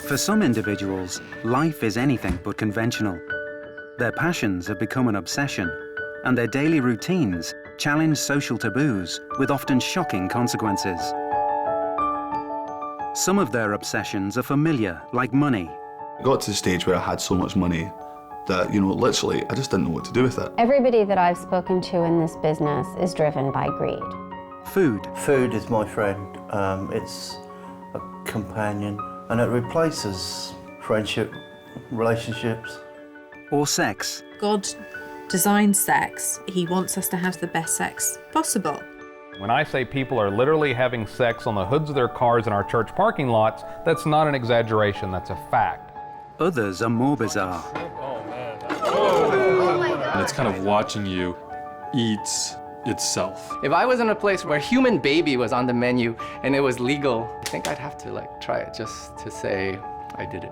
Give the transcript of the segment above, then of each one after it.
For some individuals, life is anything but conventional. Their passions have become an obsession, and their daily routines challenge social taboos with often shocking consequences. Some of their obsessions are familiar, like money. I got to the stage where I had so much money that, literally, I just didn't know what to do with it. Everybody that I've spoken to in this business is driven by greed. Food. Food is my friend. It's a companion, and it replaces friendship, relationships. Or sex. God designed sex. He wants us to have the best sex possible. When I say people are literally having sex on the hoods of their cars in our church parking lots, that's not an exaggeration, that's a fact. Others are more bizarre. And it's kind of watching you eat itself. If I was in a place where human baby was on the menu and it was legal, I think I'd have to try it just to say I did it.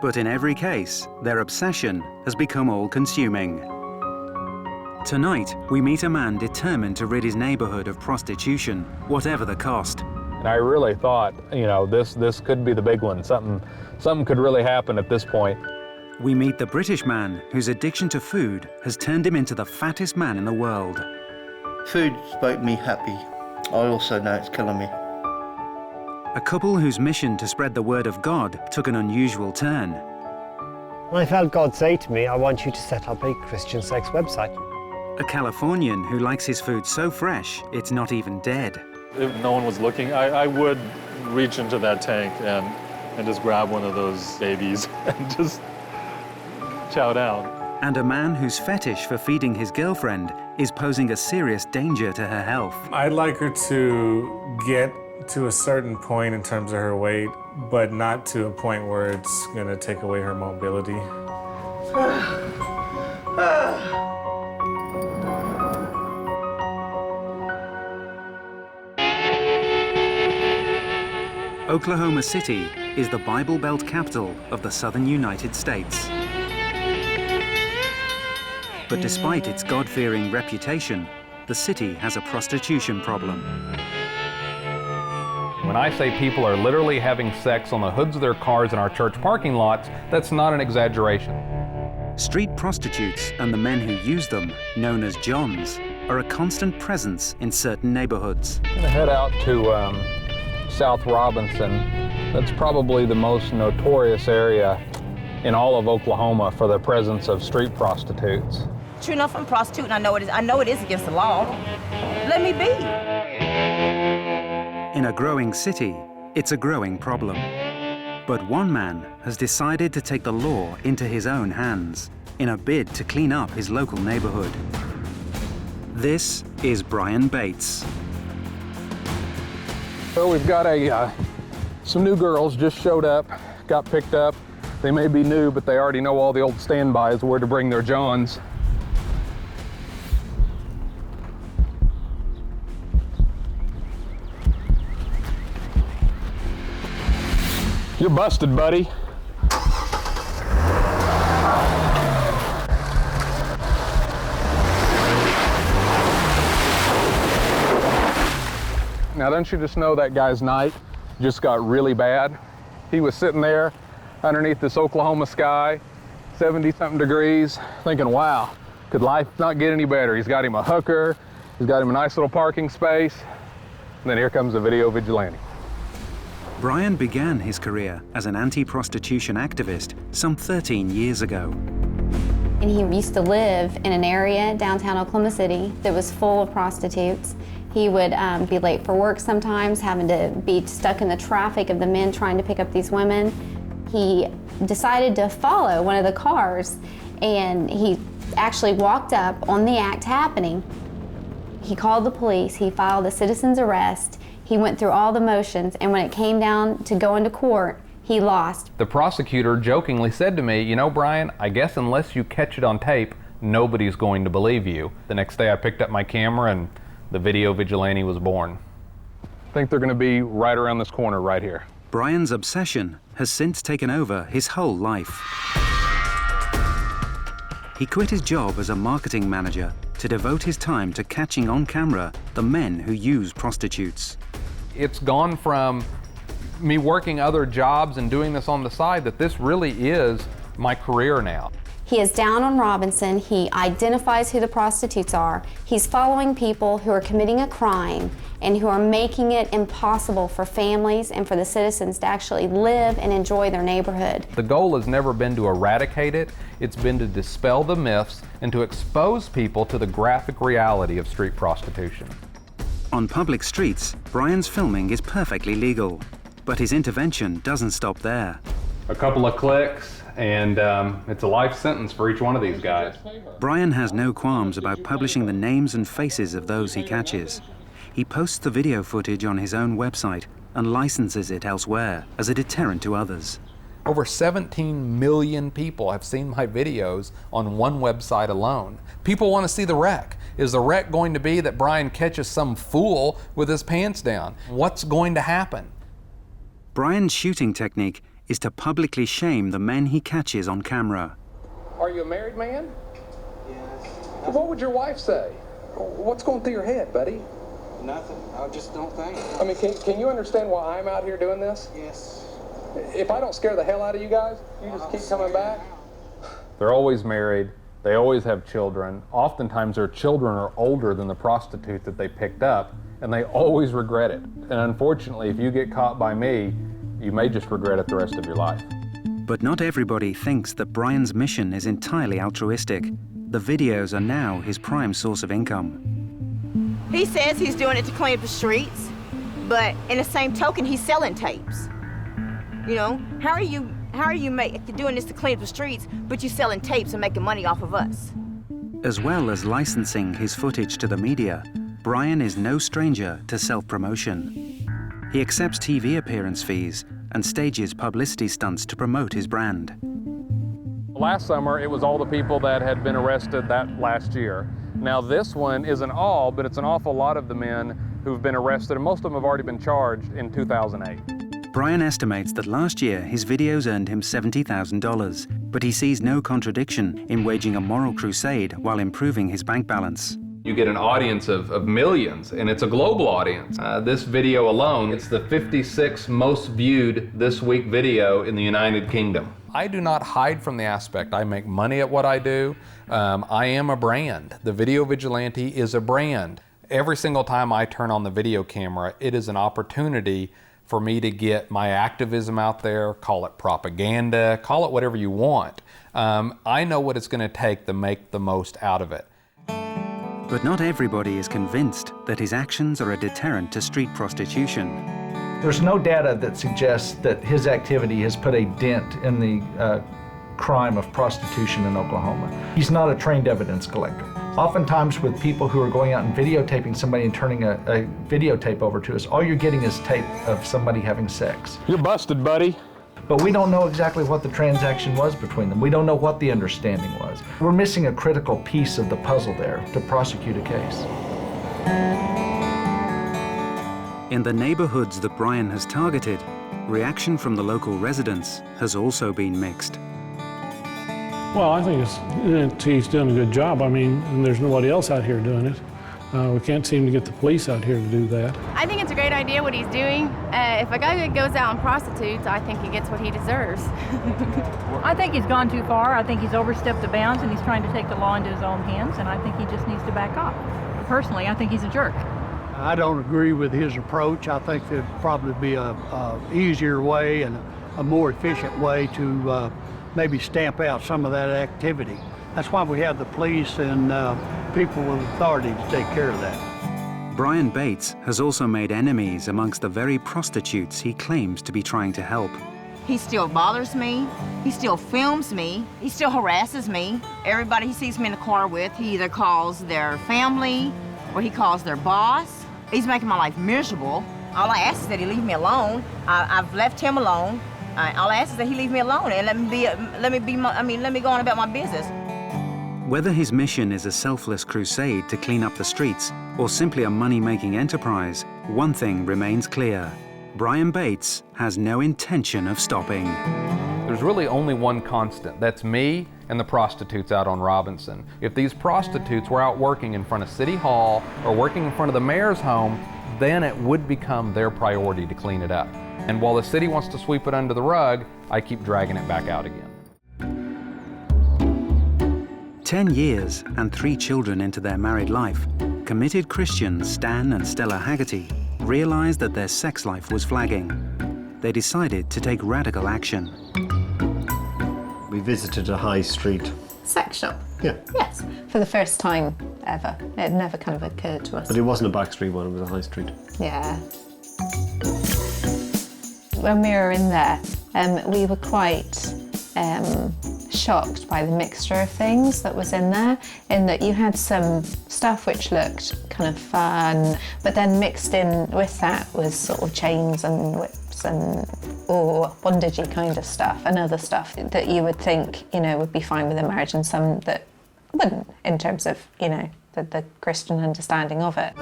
But in every case, their obsession has become all-consuming. Tonight, we meet a man determined to rid his neighborhood of prostitution, whatever the cost. And I really thought, this could be the big one. Something could really happen at this point. We meet the British man whose addiction to food has turned him into the fattest man in the world. Food's made me happy. I also know it's killing me. A couple whose mission to spread the word of God took an unusual turn. I felt God say to me, I want you to set up a Christian sex website. A Californian who likes his food so fresh, it's not even dead. If no one was looking, I would reach into that tank and just grab one of those babies and just chow down. And a man whose fetish for feeding his girlfriend is posing a serious danger to her health. I'd like her to get to a certain point in terms of her weight, but not to a point where it's gonna take away her mobility. Oklahoma City is the Bible Belt capital of the southern United States. But despite its God-fearing reputation, the city has a prostitution problem. When I say people are literally having sex on the hoods of their cars in our church parking lots, that's not an exaggeration. Street prostitutes and the men who use them, known as Johns, are a constant presence in certain neighborhoods. I'm gonna head out to South Robinson. That's probably the most notorious area in all of Oklahoma for the presence of street prostitutes. True enough, I'm a prostitute, and I know it is against the law. Let me be. In a growing city, it's a growing problem. But one man has decided to take the law into his own hands in a bid to clean up his local neighborhood. This is Brian Bates. So we've got some new girls just showed up, got picked up. They may be new, but they already know all the old standbys where to bring their Johns. You're busted, buddy. Now, don't you just know that guy's night just got really bad? He was sitting there underneath this Oklahoma sky, 70-something degrees, thinking, wow, could life not get any better? He's got him a hooker, he's got him a nice little parking space, and then here comes a video vigilante. Brian began his career as an anti-prostitution activist some 13 years ago. And he used to live in an area downtown Oklahoma City that was full of prostitutes. He would be late for work sometimes, having to be stuck in the traffic of the men trying to pick up these women. He decided to follow one of the cars, and he actually walked up on the act happening. He called the police, he filed a citizen's arrest, he went through all the motions, and when it came down to going to court, he lost. The prosecutor jokingly said to me, you know, Brian, I guess unless you catch it on tape, nobody's going to believe you. The next day I picked up my camera and the video vigilante was born. I think they're going to be right around this corner right here. Brian's obsession has since taken over his whole life. He quit his job as a marketing manager to devote his time to catching on camera the men who use prostitutes. It's gone from me working other jobs and doing this on the side, that this really is my career now. He is down on Robinson. He identifies who the prostitutes are. He's following people who are committing a crime and who are making it impossible for families and for the citizens to actually live and enjoy their neighborhood. The goal has never been to eradicate it. It's been to dispel the myths and to expose people to the graphic reality of street prostitution. On public streets, Brian's filming is perfectly legal, but his intervention doesn't stop there. A couple of clicks, and it's a life sentence for each one of these guys. Brian has no qualms about publishing the names and faces of those he catches. He posts the video footage on his own website and licenses it elsewhere as a deterrent to others. Over 17 million people have seen my videos on one website alone. People want to see the wreck. Is the wreck going to be that Brian catches some fool with his pants down? What's going to happen? Brian's shooting technique is to publicly shame the men he catches on camera. Are you a married man? Yes. What would your wife say? What's going through your head, buddy? Nothing. I just don't think. I mean, can you understand why I'm out here doing this? Yes. If I don't scare the hell out of you guys, you just keep coming back? They're always married. They always have children. Oftentimes their children are older than the prostitute that they picked up, and they always regret it. And unfortunately, if you get caught by me, you may just regret it the rest of your life. But not everybody thinks that Brian's mission is entirely altruistic. The videos are now his prime source of income. He says he's doing it to clean up the streets, but in the same token, he's selling tapes. You know, how are you doing this to clean up the streets, but you're selling tapes and making money off of us? As well as licensing his footage to the media, Brian is no stranger to self-promotion. He accepts TV appearance fees and stages publicity stunts to promote his brand. Last summer, it was all the people that had been arrested that last year. Now this one isn't all, but it's an awful lot of the men who've been arrested, and most of them have already been charged in 2008. Brian estimates that last year his videos earned him $70,000, but he sees no contradiction in waging a moral crusade while improving his bank balance. You get an audience of millions, and it's a global audience. This video alone, it's the 56th most viewed this week video in the United Kingdom. I do not hide from the aspect. I make money at what I do. I am a brand. The Video Vigilante is a brand. Every single time I turn on the video camera, it is an opportunity for me to get my activism out there, call it propaganda, call it whatever you want. I know what it's going to take to make the most out of it. But not everybody is convinced that his actions are a deterrent to street prostitution. There's no data that suggests that his activity has put a dent in the crime of prostitution in Oklahoma. He's not a trained evidence collector. Oftentimes with people who are going out and videotaping somebody and turning a videotape over to us, all you're getting is tape of somebody having sex. You're busted, buddy. But we don't know exactly what the transaction was between them. We don't know what the understanding was. We're missing a critical piece of the puzzle there to prosecute a case. In the neighborhoods that Brian has targeted, reaction from the local residents has also been mixed. Well, I think he's doing a good job. I mean, and there's nobody else out here doing it. We can't seem to get the police out here to do that. I think it's a great idea what he's doing. If a guy goes out and prostitutes, I think he gets what he deserves. I think he's gone too far. I think he's overstepped the bounds and he's trying to take the law into his own hands, and I think he just needs to back off. Personally, I think he's a jerk. I don't agree with his approach. I think there'd probably be a easier way and a more efficient way to maybe stamp out some of that activity. That's why we have the police and people with authority to take care of that. Brian Bates has also made enemies amongst the very prostitutes he claims to be trying to help. He still bothers me. He still films me. He still harasses me. Everybody he sees me in the car with, he either calls their family or he calls their boss. He's making my life miserable. All I ask is that he leave me alone. I've left him alone. All I ask is that he leave me alone and let me go on about my business. Whether his mission is a selfless crusade to clean up the streets or simply a money-making enterprise, one thing remains clear. Brian Bates has no intention of stopping. There's really only one constant. That's me and the prostitutes out on Robinson. If these prostitutes were out working in front of City Hall or working in front of the mayor's home, then it would become their priority to clean it up. And while the city wants to sweep it under the rug, I keep dragging it back out again. 10 years and 3 children into their married life, committed Christians Stan and Stella Haggerty realized that their sex life was flagging. They decided to take radical action. We visited a high street sex shop? Yeah. Yes, for the first time ever. It never kind of occurred to us. But it wasn't a back street one, it was a high street. Yeah. When we were in there, we were quite shocked by the mixture of things that was in there, in that you had some stuff which looked kind of fun, but then mixed in with that was sort of chains and whips and bondagey kind of stuff, and other stuff that you would think, you know, would be fine with a marriage, and some that wouldn't, in terms of, you know, the Christian understanding of it.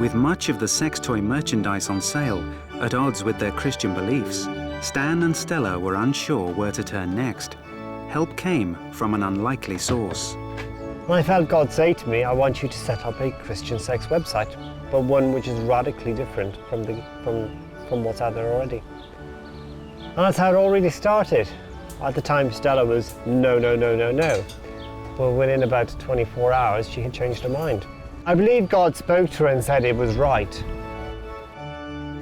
With much of the sex toy merchandise on sale, at odds with their Christian beliefs, Stan and Stella were unsure where to turn next. Help came from an unlikely source. I felt God say to me, I want you to set up a Christian sex website, but one which is radically different from what's out there already. And that's how it all really started. At the time, Stella was no. But within about 24 hours, she had changed her mind. I believe God spoke to her and said it was right.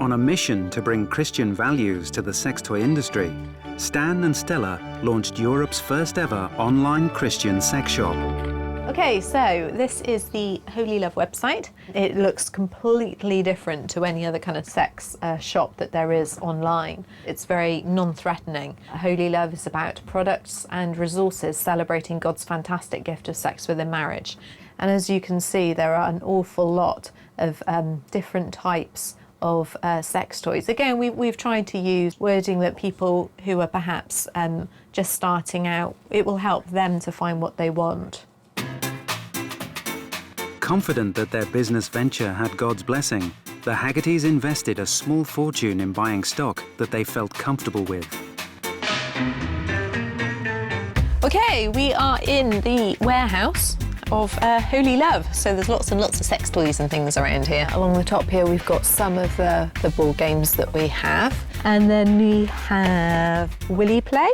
On a mission to bring Christian values to the sex toy industry, Stan and Stella launched Europe's first ever online Christian sex shop. Okay, so this is the Holy Love website. It looks completely different to any other kind of sex shop that there is online. It's very non-threatening. Holy Love is about products and resources celebrating God's fantastic gift of sex within marriage. And as you can see, there are an awful lot of different types of sex toys. Again, we've tried to use wording that people who are perhaps just starting out, it will help them to find what they want. Confident that their business venture had God's blessing, the Haggertys invested a small fortune in buying stock that they felt comfortable with. Okay, we are in the warehouse of Holy Love. So there's lots and lots of sex toys and things around here. Along the top here, we've got some of the ball games that we have. And then we have Willy Play.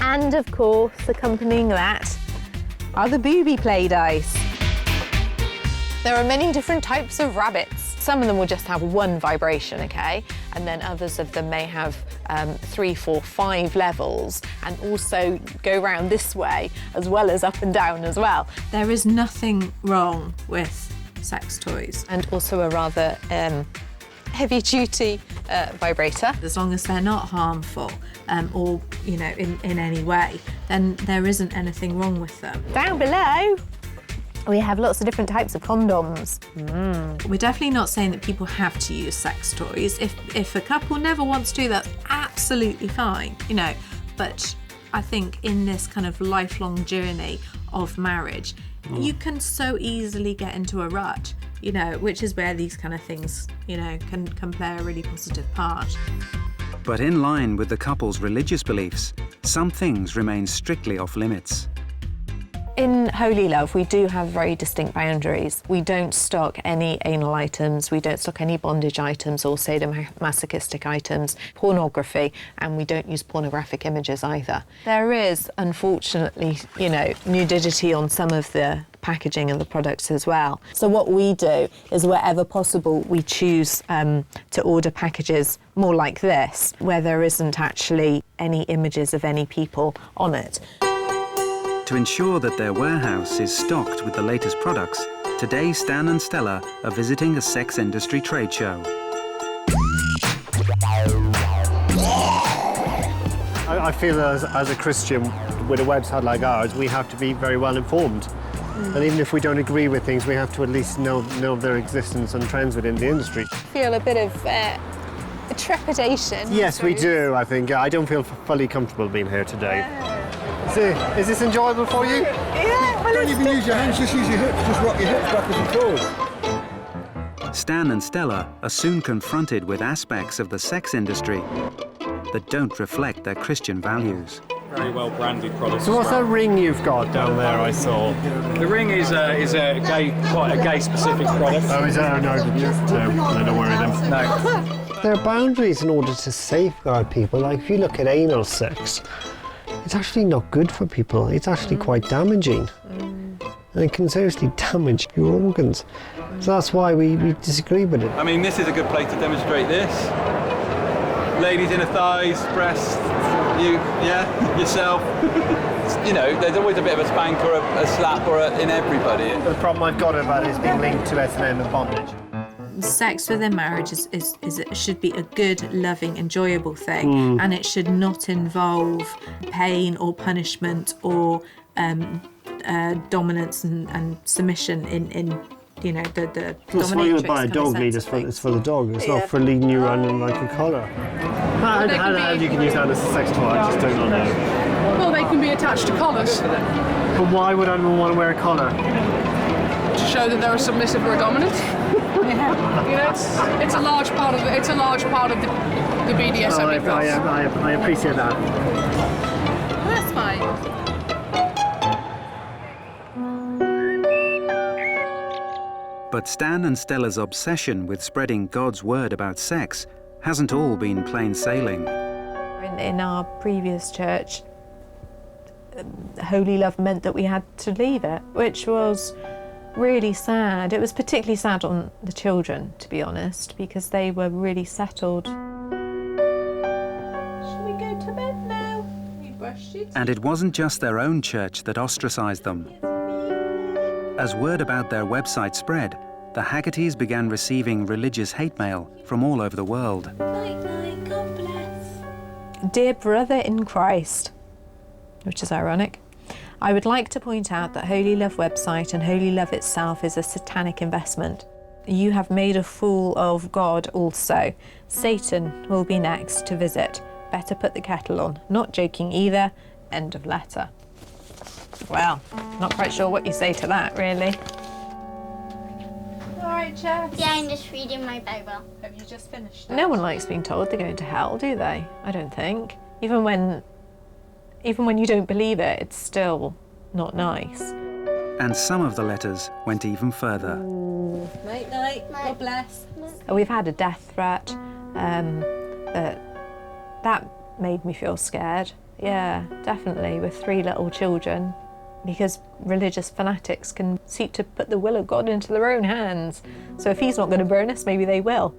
And of course, accompanying that are the booby play dice. There are many different types of rabbits. Some of them will just have one vibration, okay? And then others of them may have 3, 4, 5 levels, and also go round this way as well as up and down as well. There is nothing wrong with sex toys. And also a rather heavy-duty vibrator. As long as they're not harmful or, you know, in any way, then there isn't anything wrong with them. Down below, we have lots of different types of condoms. We're definitely not saying that people have to use sex toys. If a couple never wants to, that's absolutely fine, you know. But I think in this kind of lifelong journey of marriage, you can so easily get into a rut, you know, which is where these kind of things, you know, can play a really positive part. But in line with the couple's religious beliefs, some things remain strictly off limits. In Holy Love, we do have very distinct boundaries. We don't stock any anal items, we don't stock any bondage items or sadomasochistic items, pornography, and we don't use pornographic images either. There is, unfortunately, you know, nudity on some of the packaging of the products as well. So what we do is, wherever possible, we choose to order packages more like this, where there isn't actually any images of any people on it. To ensure that their warehouse is stocked with the latest products, today Stan and Stella are visiting a sex industry trade show. I feel as a Christian with a website like ours, we have to be very well informed. And even if we don't agree with things, we have to at least know of their existence and trends within the industry. Feel a bit of trepidation. Yes, we do, I think. I don't feel fully comfortable being here today. Is this enjoyable for you? Yeah, well, don't even use your hands, just use your hips, just rock your hips backwards and forwards. Stan and Stella are soon confronted with aspects of the sex industry that don't reflect their Christian values. Very well branded products. So what's that ring you've got down there, I saw? The ring is quite a gay specific product. Oh, is that? No, don't worry then. No. There are boundaries in order to safeguard people. Like if you look at anal sex, it's actually not good for people. It's actually quite damaging. And it can seriously damage your organs. So that's why we disagree with it. I mean, this is a good place to demonstrate this. Ladies' inner thighs, breasts, yourself. You know, there's always a bit of a spank or a slap or in everybody. The problem I've got about it is being linked to S&M and bondage. Sex within marriage should be a good, loving, enjoyable thing, and it should not involve pain or punishment or dominance and submission in you know, the That's why you buy a dog lead, it's for the dog. It's not for leading you around in like a collar. How you can use that as a sex toy, I just don't know. Well, they can be attached to collars. But why would anyone want to wear a collar? To show that they're a submissive or a dominant. You know, it's a large part of the BDSM ethos. I appreciate that. That's fine. But Stan and Stella's obsession with spreading God's word about sex hasn't all been plain sailing. In our previous church, holy love meant that we had to leave it, which was really sad. It was particularly sad on the children, to be honest, because they were really settled. Shall we go to bed now? We brushed your teeth. And it wasn't just their own church that ostracized them. As word about their website spread, the Haggertys began receiving religious hate mail from all over the world. Night, night, God bless. Dear brother in Christ, which is ironic, I would like to point out that Holy Love website and Holy Love itself is a satanic investment. You have made a fool of God also. Satan will be next to visit. Better put the kettle on. Not joking either. End of letter. Well, not quite sure what you say to that, really. All right, Jess. Yeah, I'm just reading my Bible. Have you just finished? No one likes being told they're going to hell, do they? I don't think. Even when you don't believe it, it's still not nice. And some of the letters went even further. Night, night. God bless. We've had a death threat. That made me feel scared. Yeah, definitely, with 3 little children, because religious fanatics can seek to put the will of God into their own hands. So if he's not going to burn us, maybe they will.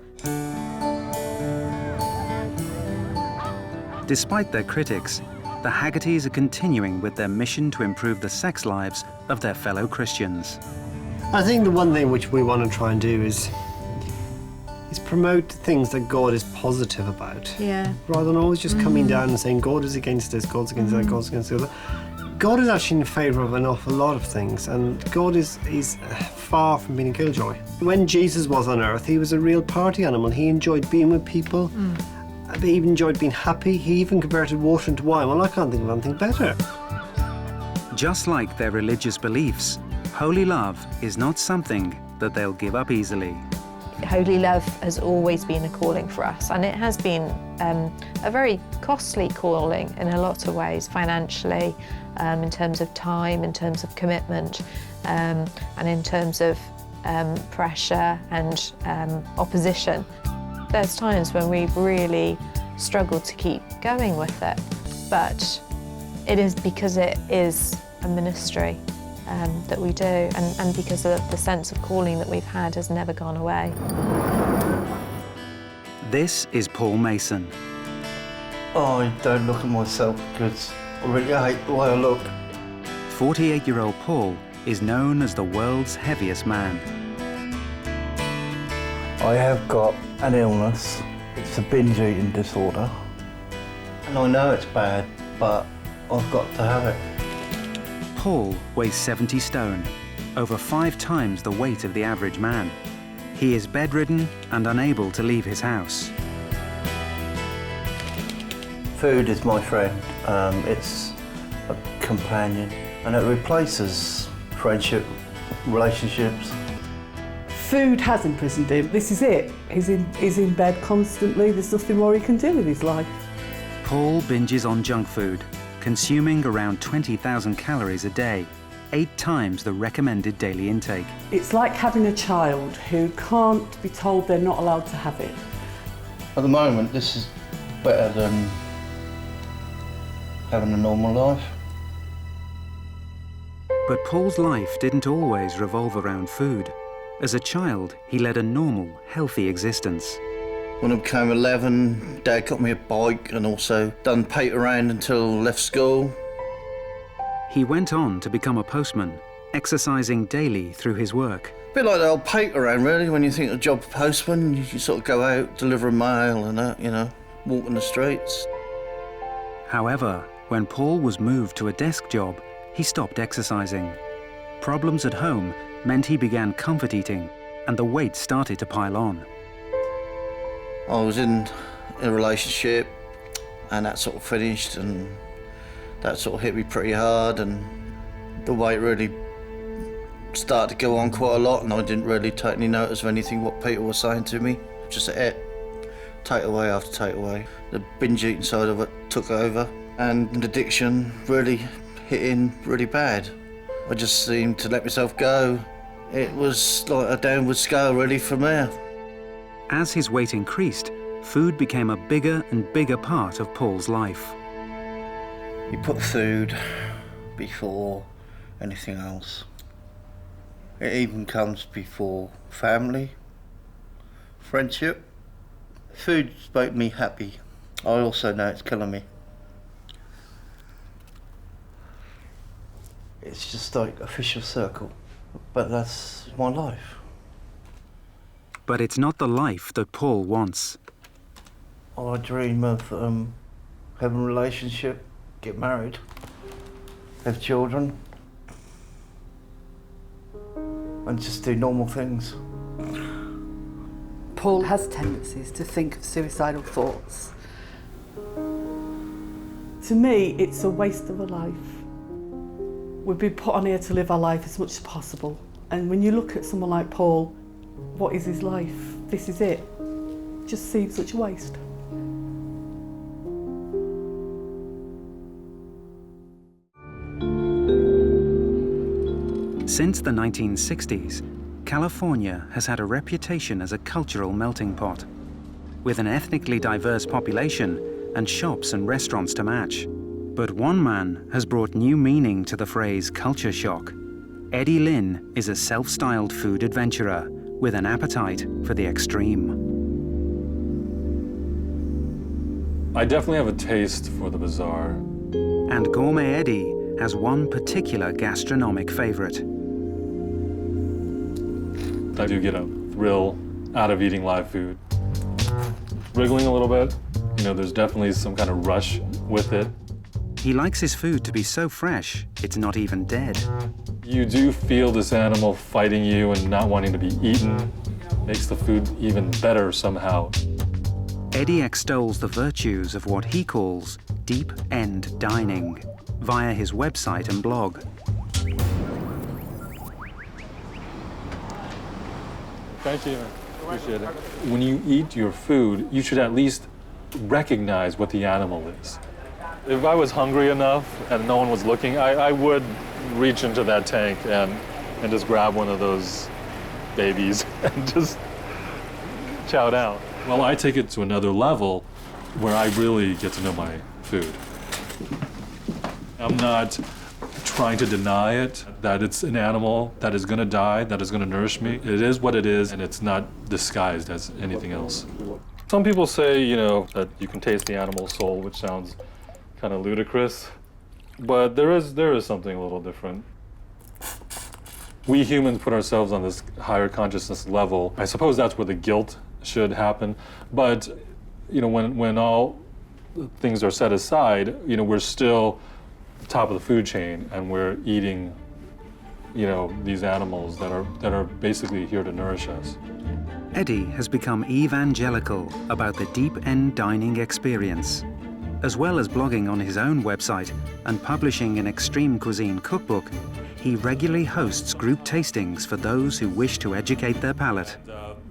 Despite their critics, the Haggertys are continuing with their mission to improve the sex lives of their fellow Christians. I think the one thing which we want to try and do is promote things that God is positive about. Yeah. Rather than always just coming down and saying God is against this, God's against that, God's against the other. God is actually in favour of an awful lot of things, and God is far from being a killjoy. When Jesus was on earth, he was a real party animal. He enjoyed being with people. He even enjoyed being happy. He even converted water into wine. Well, I can't think of anything better. Just like their religious beliefs, holy love is not something that they'll give up easily. Holy love has always been a calling for us, and it has been a very costly calling in a lot of ways, financially, in terms of time, in terms of commitment, and in terms of pressure and opposition. There's times when we've really struggled to keep going with it, but it is because it is a ministry that we do, and because of the sense of calling that we've had has never gone away. This is Paul Mason. Oh, I don't look at myself because I really hate the way I look. 48-year-old Paul is known as the world's heaviest man. I have got an illness. It's a binge eating disorder. And I know it's bad, but I've got to have it. Paul weighs 70 stone, over 5 times the weight of the average man. He is bedridden and unable to leave his house. Food is my friend. It's a companion, and it replaces friendship, relationships. Food has imprisoned him. This is it. He's in bed constantly. There's nothing more he can do with his life. Paul binges on junk food, consuming around 20,000 calories a day, 8 times the recommended daily intake. It's like having a child who can't be told they're not allowed to have it. At the moment, this is better than having a normal life. But Paul's life didn't always revolve around food. As a child, he led a normal, healthy existence. When I became 11, Dad got me a bike and also done pate around until I left school. He went on to become a postman, exercising daily through his work. A bit like the old pate around, really, when you think of a job postman, you sort of go out, deliver mail and that, you know, walking the streets. However, when Paul was moved to a desk job, he stopped exercising. Problems at home meant he began comfort eating, and the weight started to pile on. I was in a relationship, and that sort of finished, and that sort of hit me pretty hard, and the weight really started to go on quite a lot, and I didn't really take any notice of anything what people were saying to me. Just ate, takeaway after takeaway. The binge eating side of it took over, and addiction really hit in really bad. I just seemed to let myself go. It was like a downward scale really from there. As his weight increased, food became a bigger and bigger part of Paul's life. You put food before anything else. It even comes before family, friendship. Food's made me happy. I also know it's killing me. It's just like a vicious circle, but that's my life. But it's not the life that Paul wants. I dream of having a relationship, get married, have children, and just do normal things. Paul has tendencies to think of suicidal thoughts. To me, it's a waste of a life. We've been put on here to live our life as much as possible. And when you look at someone like Paul, what is his life? This is it. Just seems such a waste. Since the 1960s, California has had a reputation as a cultural melting pot, with an ethnically diverse population and shops and restaurants to match. But one man has brought new meaning to the phrase culture shock. Eddie Lynn is a self-styled food adventurer with an appetite for the extreme. I definitely have a taste for the bizarre. And Gourmet Eddie has one particular gastronomic favorite. I do get a thrill out of eating live food. Wriggling a little bit, you know, there's definitely some kind of rush with it. He likes his food to be so fresh, it's not even dead. You do feel this animal fighting you and not wanting to be eaten. Makes the food even better somehow. Eddie extols the virtues of what he calls deep end dining via his website and blog. Thank you. Appreciate it. When you eat your food, you should at least recognize what the animal is. If I was hungry enough and no one was looking, I would reach into that tank and just grab one of those babies and just chow down. Well, I take it to another level where I really get to know my food. I'm not trying to deny it, that it's an animal that is going to die, that is going to nourish me. It is what it is, and it's not disguised as anything else. Some people say, you know, that you can taste the animal's soul, which sounds kind of ludicrous, but there is something a little different. We humans put ourselves on this higher consciousness level. I suppose that's where the guilt should happen, but you know, when all things are set aside, you know, we're still top of the food chain, and we're eating, you know, these animals that are basically here to nourish us. Eddie has become evangelical about the deep end dining experience. As well as blogging on his own website and publishing an extreme cuisine cookbook, he regularly hosts group tastings for those who wish to educate their palate.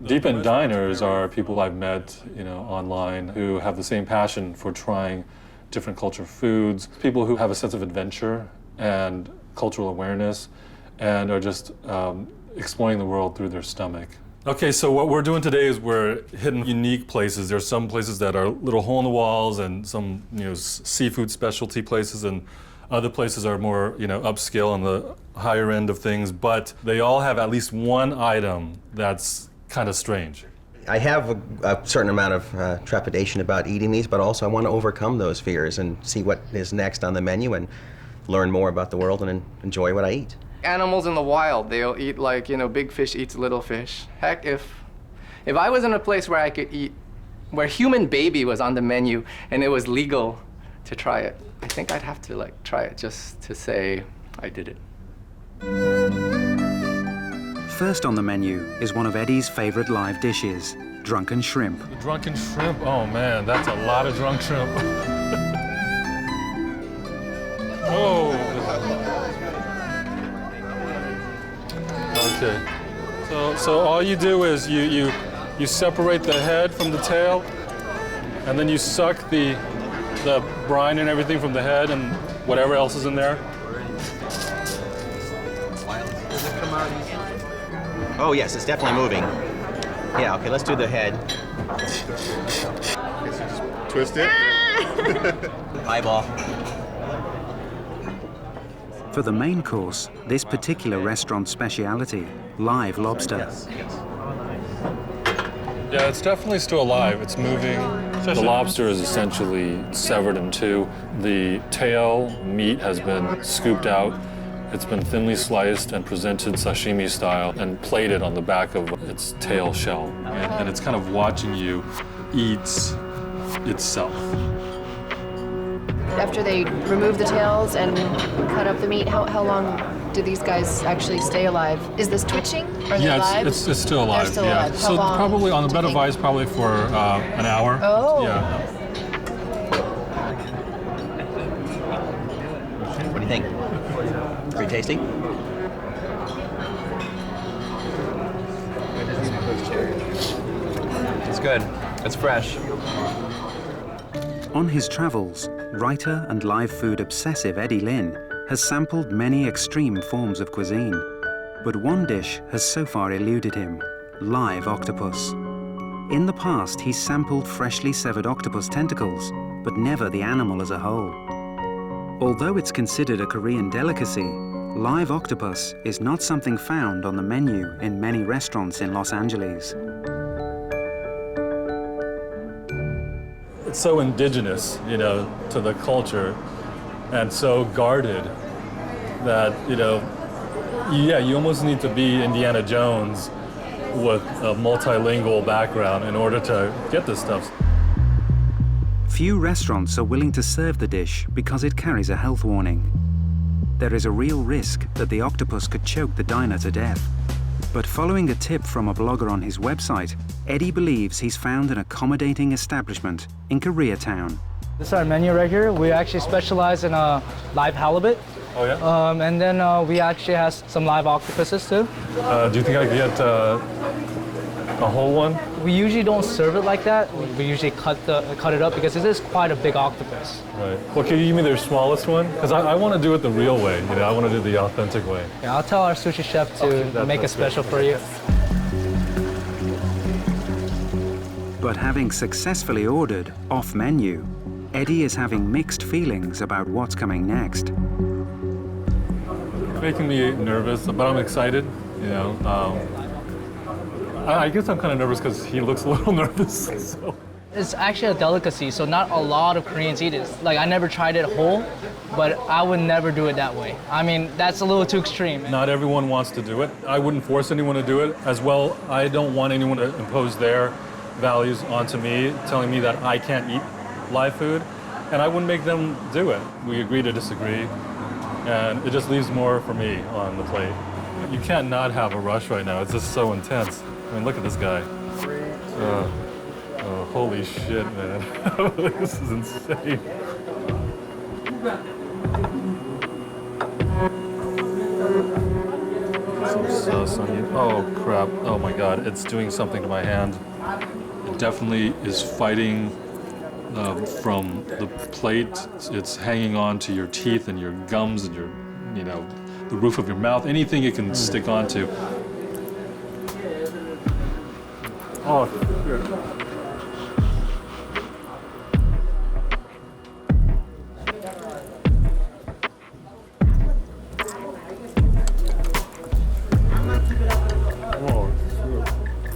Deep end diners are people I've met, you know, online who have the same passion for trying different culture foods, people who have a sense of adventure and cultural awareness and are just exploring the world through their stomach. Okay, so what we're doing today is we're hitting unique places. There's some places that are little hole in the walls and some, seafood specialty places, and other places are more, upscale on the higher end of things, but they all have at least one item that's kind of strange. I have a certain amount of trepidation about eating these, but also I want to overcome those fears and see what is next on the menu and learn more about the world and enjoy what I eat. Animals in the wild, they'll eat like, big fish eats little fish. Heck, if I was in a place where I could eat, where human baby was on the menu and it was legal to try it, I think I'd have to try it just to say I did it. First on the menu is one of Eddie's favorite live dishes, drunken shrimp. The drunken shrimp, oh man, that's a lot of drunk shrimp. Oh. Okay. So all you do is you separate the head from the tail, and then you suck the brine and everything from the head and whatever else is in there. Does it come out easy? Oh yes, it's definitely moving. Yeah, okay, let's do the head. Twist it. Eyeball. For the main course, this particular restaurant's speciality, live lobster. Yeah, it's definitely still alive. It's moving. The lobster is essentially severed in two. The tail meat has been scooped out. It's been thinly sliced and presented sashimi style and plated on the back of its tail shell. And it's kind of watching you eat itself. After they remove the tails and cut up the meat, how long do these guys actually stay alive? Is this twitching? Are they alive? Yeah, it's still alive. They're still yeah. alive. How So long probably on the do bed you of think? ice, probably for an hour. Oh. Yeah. What do you think? Pretty tasty? It's good. It's fresh. On his travels, writer and live food obsessive Eddie Lin has sampled many extreme forms of cuisine. But one dish has so far eluded him, live octopus. In the past, he's sampled freshly severed octopus tentacles, but never the animal as a whole. Although it's considered a Korean delicacy, live octopus is not something found on the menu in many restaurants in Los Angeles. It's so indigenous, to the culture, and so guarded that, you almost need to be Indiana Jones with a multilingual background in order to get this stuff. Few restaurants are willing to serve the dish because it carries a health warning. There is a real risk that the octopus could choke the diner to death. But following a tip from a blogger on his website, Eddie believes he's found an accommodating establishment in Koreatown. This is our menu right here. We actually specialize in live halibut. Oh yeah? And then we actually have some live octopuses too. Do you think I could get a whole one? We usually don't serve it like that. We usually cut it up because this is quite a big octopus. Right. Well, can you give me their smallest one? Because I want to do it the real way. I want to do the authentic way. Yeah, I'll tell our sushi chef to make it special for you. But having successfully ordered off-menu, Eddie is having mixed feelings about what's coming next. Making me nervous, but I'm excited. I guess I'm kind of nervous because he looks a little nervous. So. It's actually a delicacy, so not a lot of Koreans eat it. I never tried it whole, but I would never do it that way. I mean, that's a little too extreme. Not everyone wants to do it. I wouldn't force anyone to do it. As well, I don't want anyone to impose their values onto me, telling me that I can't eat live food, and I wouldn't make them do it. We agree to disagree, and it just leaves more for me on the plate. You can't not have a rush right now. It's just so intense. I mean, look at this guy. Holy shit, man. This is insane. Some sauce on you. Oh, crap. Oh, my God. It's doing something to my hand. It definitely is fighting from the plate. It's hanging on to your teeth and your gums and your, the roof of your mouth. Anything it can stick onto. Oh, shit.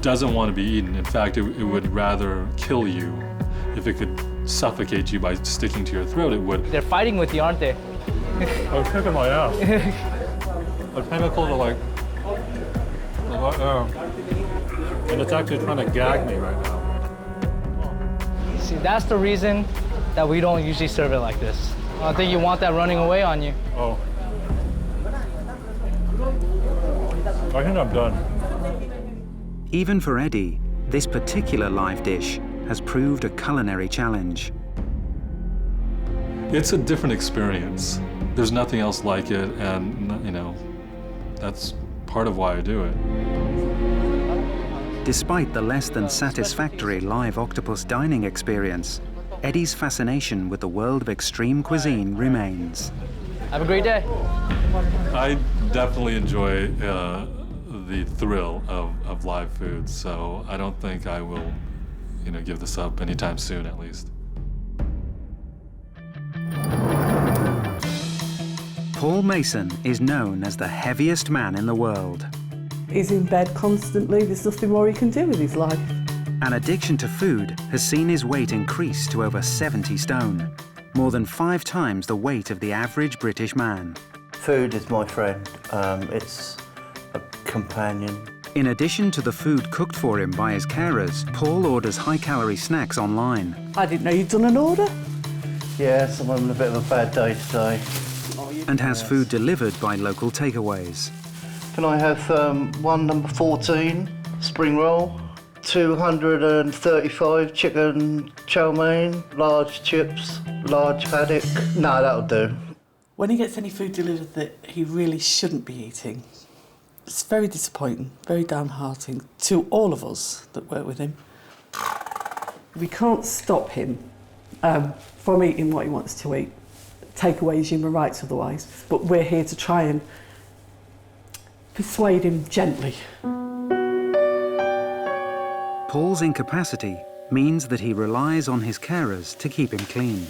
Doesn't want to be eaten. In fact, it would rather kill you. If it could suffocate you by sticking to your throat, it would. They're fighting with you, aren't they? I was kicking my ass. The chemicals are like, and it's actually trying to gag me right now. See, that's the reason that we don't usually serve it like this. I don't think you want that running away on you. Oh. I think I'm done. Even for Eddie, this particular live dish has proved a culinary challenge. It's a different experience. There's nothing else like it, and you know, that's part of why I do it. Despite the less than satisfactory live octopus dining experience, Eddie's fascination with the world of extreme cuisine remains. Have a great day. I definitely enjoy the thrill of live food, so I don't think I will, you know, give this up anytime soon, at least. Paul Mason is known as the heaviest man in the world. He's in bed constantly, there's nothing more he can do with his life. An addiction to food has seen his weight increase to over 70 stone, more than 5 times the weight of the average British man. Food is my friend. It's a companion. In addition to the food cooked for him by his carers, Paul orders high-calorie snacks online. I didn't know you'd done an order. Yes, I'm having a bit of a bad day today. And has food delivered by local takeaways. Can I have one number 14 spring roll, 235 chicken chow mein, large chips, large haddock? No, that'll do. When he gets any food delivered that he really shouldn't be eating, it's very disappointing, very downhearting to all of us that work with him. We can't stop him from eating what he wants to eat. Take away his human rights otherwise, but we're here to try and persuade him gently. Paul's incapacity means that he relies on his carers to keep him clean.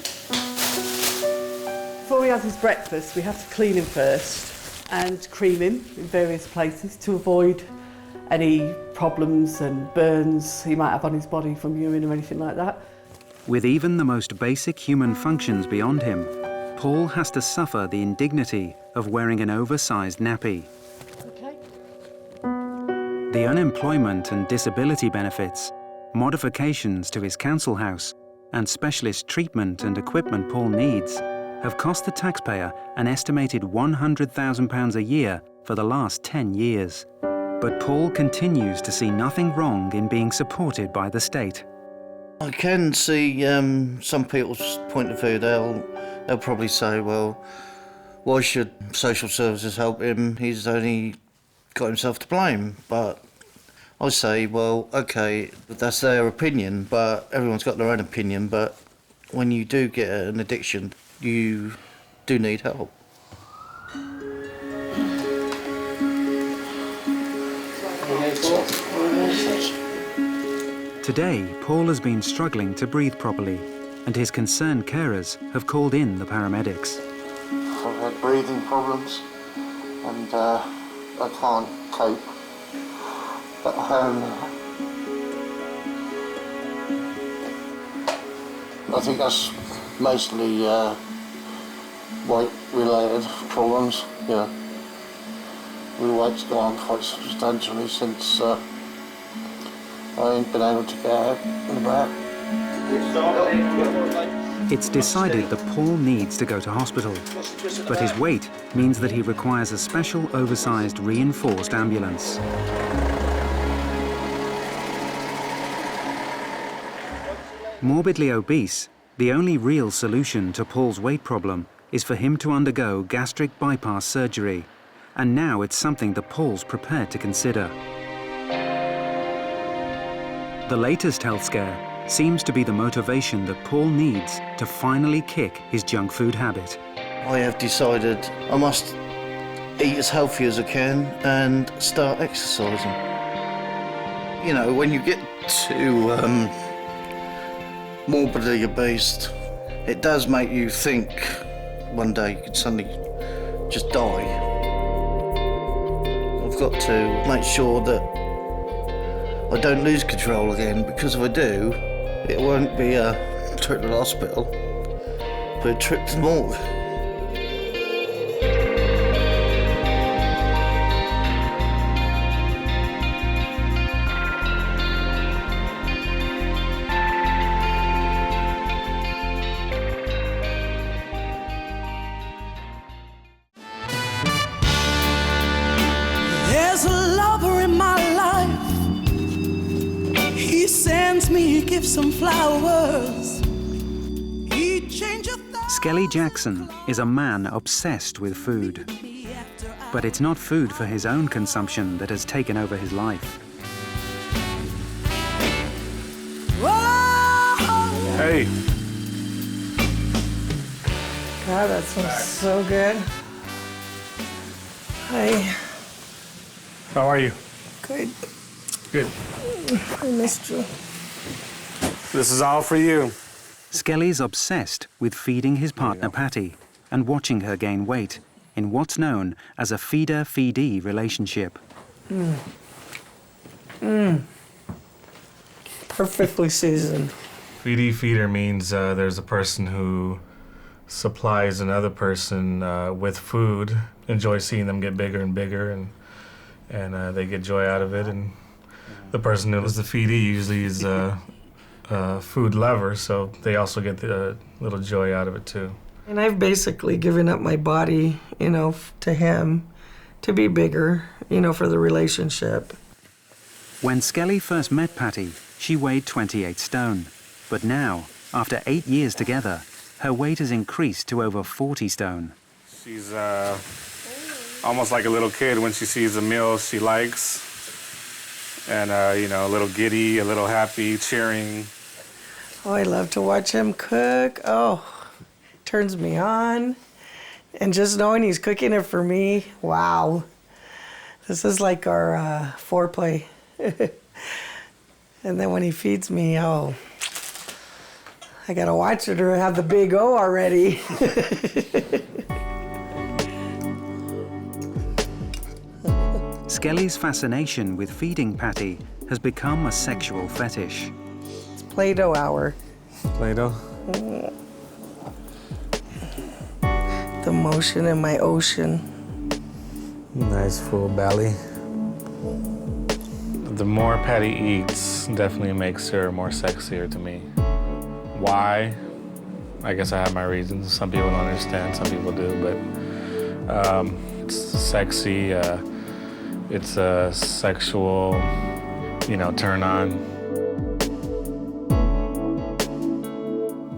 Before he has his breakfast, we have to clean him first and cream him in various places to avoid any problems and burns he might have on his body from urine or anything like that. With even the most basic human functions beyond him, Paul has to suffer the indignity of wearing an oversized nappy. Okay. The unemployment and disability benefits, modifications to his council house, and specialist treatment and equipment Paul needs have cost the taxpayer an estimated £100,000 a year for the last 10 years. But Paul continues to see nothing wrong in being supported by the state. I can see some people's point of view. They'll probably say, well, why should social services help him? He's only got himself to blame. But I say, well, okay, that's their opinion, but everyone's got their own opinion. But when you do get an addiction, you do need help. Today, Paul has been struggling to breathe properly, and his concerned carers have called in the paramedics. I've had breathing problems, and I can't cope at home. I think that's mostly weight-related problems. Yeah, my weight's gone quite substantially since I ain't been able to get out and about. It's decided that Paul needs to go to hospital, but his weight means that he requires a special oversized reinforced ambulance. Morbidly obese, the only real solution to Paul's weight problem is for him to undergo gastric bypass surgery, and now it's something that Paul's prepared to consider. The latest health scare seems to be the motivation that Paul needs to finally kick his junk food habit. I have decided I must eat as healthy as I can and start exercising. You know, when you get too morbidly obese. It does make you think one day you could suddenly just die. I've got to make sure that I don't lose control again, because if I do, it won't be a trip to the hospital, but a trip to the morgue. There's a lover in my life. He sends me gifts and flowers. He changes. Skelly Jackson is a man obsessed with food. But it's not food for his own consumption that has taken over his life. Hey. God, that smells so good. Hi. How are you? Good. Good. I missed you. This is all for you. Skelly's obsessed with feeding his partner Patty and watching her gain weight in what's known as a feeder-feedee relationship. Perfectly seasoned. Feeder means there's a person who supplies another person with food, enjoys seeing them get bigger and bigger, and they get joy out of it. And the person who is the feedee usually is a food lover, so they also get a little joy out of it too. And I've basically given up my body, to him to be bigger, for the relationship. When Skelly first met Patty, she weighed 28 stone. But now, after 8 years together, her weight has increased to over 40 stone. She's almost like a little kid when she sees a meal she likes. And, a little giddy, a little happy, cheering. Oh, I love to watch him cook. Oh, turns me on. And just knowing he's cooking it for me, wow. This is like our foreplay. And then when he feeds me, oh, I gotta watch it or have the big O already. Skelly's fascination with feeding Patty has become a sexual fetish. It's Play-Doh hour. Play-Doh? The motion in my ocean. Nice full belly. The more Patty eats definitely makes her more sexier to me. Why? I guess I have my reasons. Some people don't understand, some people do, but it's sexy. It's a sexual, turn on.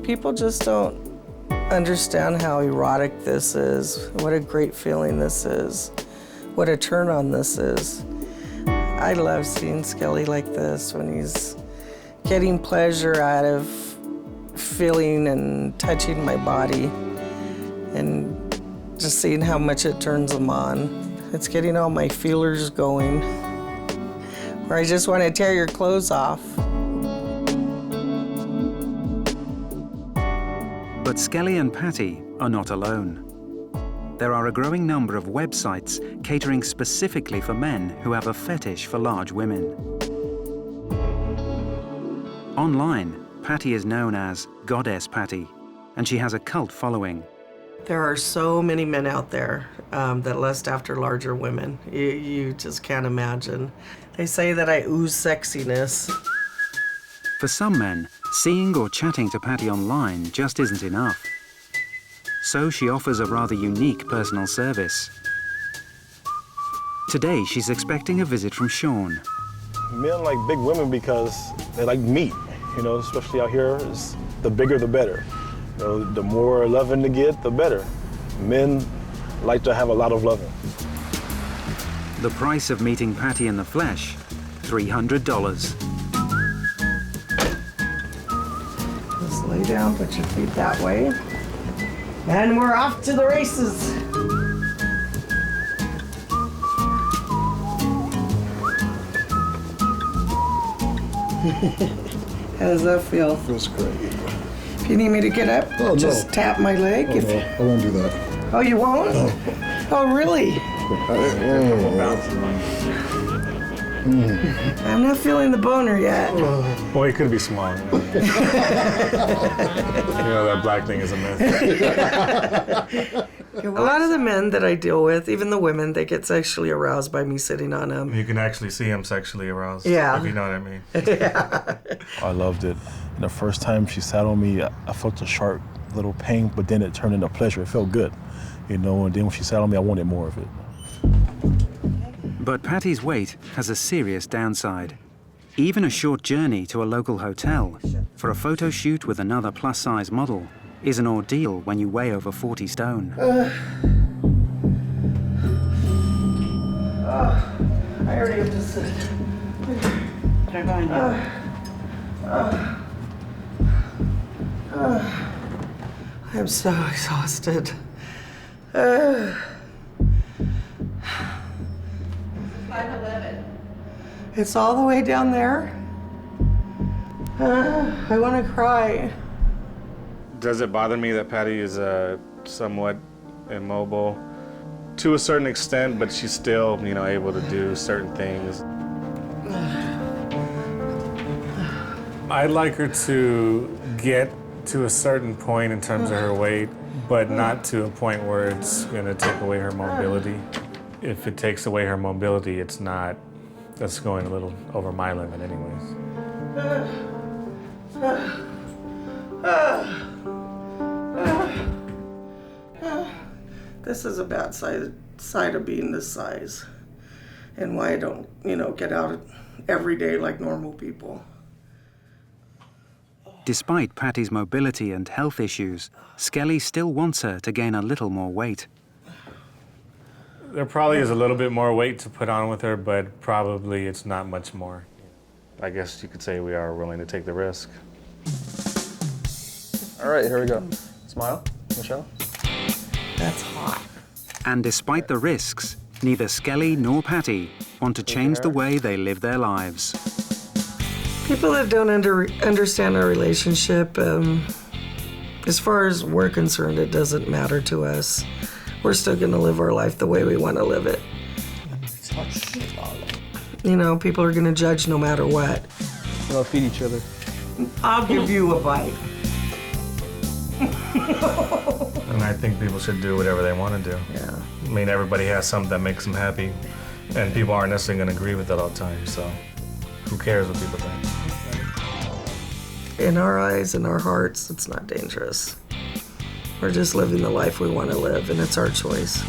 People just don't understand how erotic this is, what a great feeling this is, what a turn on this is. I love seeing Skelly like this when he's getting pleasure out of feeling and touching my body and just seeing how much it turns him on. It's getting all my feelers going, where I just want to tear your clothes off. But Skelly and Patty are not alone. There are a growing number of websites catering specifically for men who have a fetish for large women. Online, Patty is known as Goddess Patty, and she has a cult following. There are so many men out there that lust after larger women. You just can't imagine. They say that I ooze sexiness. For some men, seeing or chatting to Patty online just isn't enough. So she offers a rather unique personal service. Today, she's expecting a visit from Sean. Men like big women because they like meat, especially out here. The bigger, the better. The more loving to get, the better. Men like to have a lot of loving. The price of meeting Patty in the flesh, $300. Just lay down, put your feet that way. And we're off to the races. How does that feel? Feels great. If you need me to get up, just tap my leg. Oh, no, I won't do that. Oh, you won't? No. Oh, really? I'm not feeling the boner yet. Well, he could be small. You know, that black thing is a myth. A lot of the men that I deal with, even the women, they get sexually aroused by me sitting on them. You can actually see him sexually aroused. Yeah. If you know what I mean. Yeah. I loved it. And the first time she sat on me, I felt a sharp little pain, but then it turned into pleasure. It felt good, you know, and then when she sat on me, I wanted more of it. But Patty's weight has a serious downside. Even a short journey to a local hotel for a photo shoot with another plus-size model is an ordeal when you weigh over 40 stone. I already have to sit. I'm so exhausted. It's all the way down there. I want to cry. Does it bother me that Patty is somewhat immobile? To a certain extent, but she's still, you know, able to do certain things. I'd like her to get to a certain point in terms of her weight, but not to a point where it's going to take away her mobility. If it takes away her mobility, it's not, that's going a little over my limit anyways. This is a bad side of being this size, and why I don't, you know, get out every day like normal people. Despite Patty's mobility and health issues, Skelly still wants her to gain a little more weight. There probably is a little bit more weight to put on with her, but probably it's not much more. I guess you could say we are willing to take the risk. All right, here we go. Smile, Michelle. That's hot. And despite the risks, neither Skelly nor Patty want to change the way they live their lives. People that don't understand our relationship, as far as we're concerned, it doesn't matter to us. We're still gonna live our life the way we wanna live it. You know, people are gonna judge no matter what. We'll feed each other. I'll give you a bite. And I think people should do whatever they want to do. Yeah. I mean, everybody has something that makes them happy, and people aren't necessarily going to agree with it all the time, so who cares what people think? In our eyes, in our hearts, it's not dangerous. We're just living the life we want to live, and it's our choice.